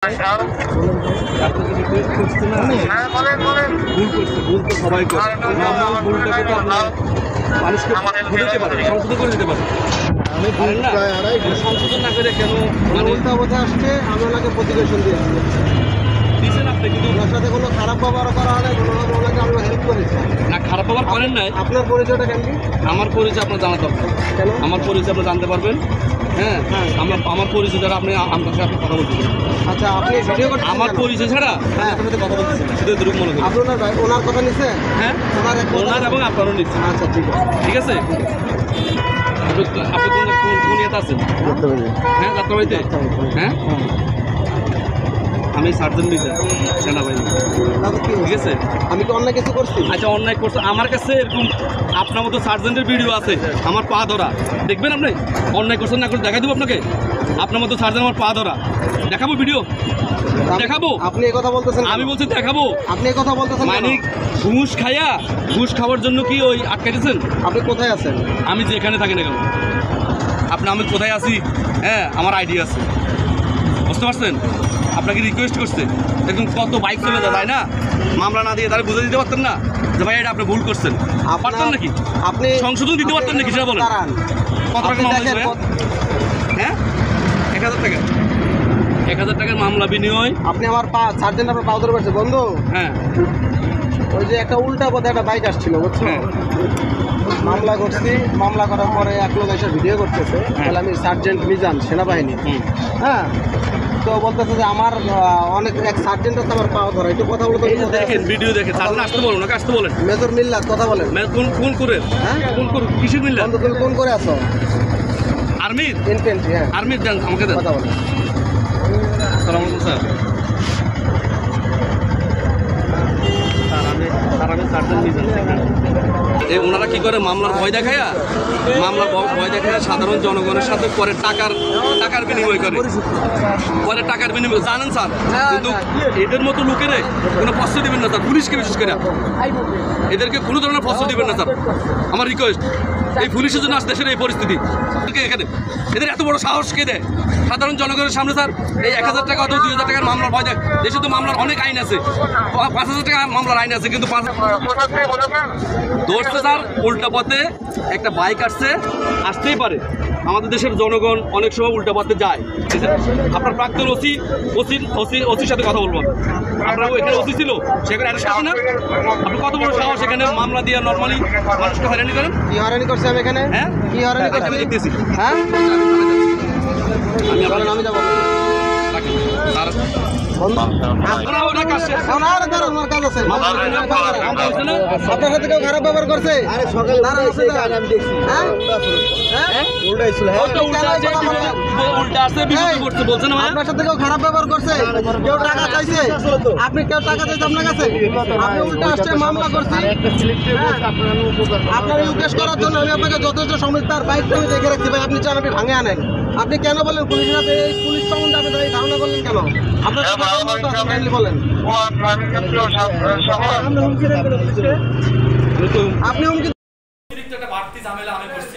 সবাই করে মানুষকে সংশোধন করে দিতে পারে। সংশোধন না করে কেন উল্টা কথা আসছে, আমি ওনাকে প্রতিবেশন দিয়েছি দিচ্ছেন আপনি, কিন্তু ওনার সাথে কোনো খারাপ ব্যবহার করা হয় না, কোনোভাবে ওনাকে আমি হেল্প করেছি। না, খারাপ ব্যবহার করেন নাই। আপনার পরিচয়টা কেন? আমার পরিচয় আপনার জানা দরকার। কেন? আমার পরিচয় আপনি জানতে পারবেন। হ্যাঁ, আমার পরিচয় ছাড়া আপনি আমার সাথে কথা বলতে পারেন। আচ্ছা, আপনি ভিডিও করতে আমার পরিচয় ছাড়া হ্যাঁ আপনার সাথে কথা বলতেছেন শুধু এরকম মনে করি। আপনার ভাই ওনার কথা নিছে? হ্যাঁ, ওনার এবং আপনারও নিচ্ছে। আচ্ছা, ঠিক আছে ঠিক আছে। আপনি কোন ইয়েতে আছেন? হ্যাঁ, যাত্রাবাড়িতে। হ্যাঁ, আমি সার্জন মির্জা, সেনাবাহিনী। ঠিক আছে। আমি কি অন্যায় কিছু করছি? আচ্ছা, অন্যায় করছে। আমার কাছে এরকম আপনার মতো সার্জেন্টের ভিডিও আছে, আমার পা ধরা। দেখবেন আপনি অন্যায় করছেন না করে দেখাই দেবো আপনাকে। আপনার মতো সার্জেন্ট আমার পা ধরা দেখাবো, ভিডিও দেখাবো। আপনি এই কথা বলতেছেন? আমি বলছি দেখাবো। আপনি এই কথা বলতেছেন মানে ঘুষ খাইয়া, ঘুষ খাওয়ার জন্য কি ওই আটকে দিয়েছেন? আপনি কোথায় আছেন? আমি যেখানে থাকি না কেন, আমি কোথায় আছি, হ্যাঁ, আমার আইডি আছে, বুঝতে পারছেন? আপনাকে রিকোয়েস্ট করছে, দেখুন কত বাইক চলে যায়, তাই না? মামলা না দিয়ে তারা বুঝে দিতে পারতেন না যে ভাই এটা আপনি ভুল করছেন? পারতেন নাকি? আপনি সংশোধন দিতে পারতেন নাকি সেটা বলেন। কত টাকা মামলা ছিল? হ্যাঁ, 1000 টাকা। 1000 টাকার মামলা বিনিময়। আপনি আমার সার্জেন্ট আপনার পাও ধরে পারছে বন্ধু। হ্যাঁ, ওই যে একটা উল্টা পথে একটা বাইক আসছিল, বুঝছো? হ্যাঁ। মামলা করছি, মামলা করার পরে এক লোক এসে ভিডিও করতেছে, তাহলে আমি সার্জেন্ট মিজান, সেনাবাহিনী। হ্যাঁ, তো বলতেছে যে আমার অনেক এক সার্জেন্ট তো আমার পাওয়া ধরা, একটু কথা বলতে। দেখেন ভিডিও দেখেন, তাহলে আসতে বলুন, ওকে আসতে বলেন। মেজর মিল্লাত, কথা বলেন। কোন করে? হ্যাঁ, কোন করে? কিসের মিল্লা? বন্ধু তুমি কোন করে আছো? আর্মির। ইনফেন্ট্রি। হ্যাঁ, আর্মির দেন, আমাকে দেন। কথা বলেন। আসসালামু আলাইকুম স্যার। আমি সার্জেন্ট মিজান। ওনারা কি করে? মামলার ভয় দেখায়া, ভয় দেখায়া সাধারণ জনগণের সাথে পরে টাকার বিনিময় করে। পরে টাকার বিনিময় জানেন স্যার, কিন্তু এদের মতো লোকেরে কোনো প্রশ্ন দিবেন না স্যার, পুলিশকে বিশেষ করে এদেরকে কোনো ধরনের প্রশ্ন দিবেন না স্যার, আমার রিকোয়েস্ট। এই পুলিশের জন্য আজ দেশের এই পরিস্থিতি। এখানে এদের এত বড় সাহস কে দেয় সাধারণ জনগণের সামনে স্যার? এই 1000 টাকা অথবা 2000 টাকার মামলার ভয় দেয়। দেশে তো মামলার অনেক আইন আছে, 5000 টাকা মামলার আইন আছে, কিন্তু ধরছে স্যার উল্টা পথে একটা বাইক আসতেই পারে। আমাদের দেশের জনগণ অনেক সময় উল্টা পথে যায়। আপনার প্রাক্তন ওসির সাথে কথা বলবো। আপনার এখানে ওসি ছিল, সেখানে অ্যারেস্ট করছে না? আপনি কত বড় সাহস এখানে মামলা দিয়ে নর্মালি মানুষকে হয়রানি করেন? কি হয়রানি করছে আমি এখানে? হ্যাঁ, কি হয়রানি করছে আমি দেখতেছি। হ্যাঁ, আমি যাবো। আপনার সাথে কেউ খারাপ ব্যবহার করছে? আপনার সাথে কেউ খারাপ ব্যবহার করছে? কেউ টাকা চাইছে? আপনি কেউ টাকা চাইছে আপনার কাছে? আপনি উল্টা আসছে, মামলা করছি। আপনার ইউকেশ করার জন্য আমি আপনাকে যথেষ্ট সময় তার বাইকটা আমি দেখে রাখছি। ভাই, আপনি চান আপনি ভাঙে আনেন। আপনি কেন বলেন পুলিশের সাথে? এই পুলিশ সম্বন্ধে আপনি ধারণা করলেন কেন? আপনার বলেন। আপনি হুমকি বাড়তি ঝামেলা আমি করছি।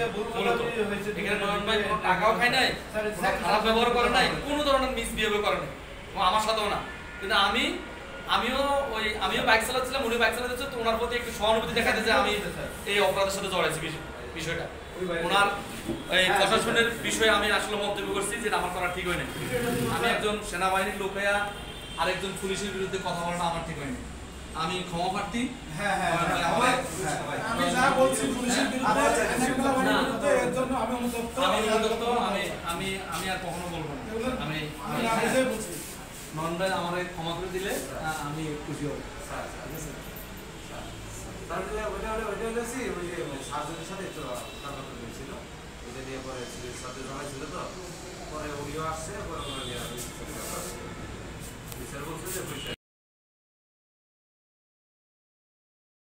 এখানে নয়ন ভাই কোনো টাকাও খায় নাই, খারাপ ব্যবহার করে নাই, কোনো ধরনের মিসবিহেভ করে নাই, আমার সাথেও না। কিন্তু আমিও বাইক চালাচ্ছিলাম, উনি বাইক চালাচ্ছে, তো ওনার প্রতি একটু সহানুভূতি দেখাতে যে আমি এই অপরাধের সাথে জড়াইছি বিষয়টা। ওনার এই প্রশাসনের বিষয়ে আমি আসলে মন্তব্য করছি যে আমার করা ঠিক হয়নি। আমি একজন সেনাবাহিনীর লোক হইয়া আরেকজন পুলিশের বিরুদ্ধে কথা বলাটা আমার ঠিক হয়নি। আমি ক্ষমা প্রার্থী। আমি যা বলছি পুলিশের বিরুদ্ধে এর জন্য আমি অনুতপ্ত। আমি আর কখনো বলবো না। আমি নন ভাই আমার ক্ষমা করে দিলে আমি খুশি হব। পরে উনিও আসছে, পরে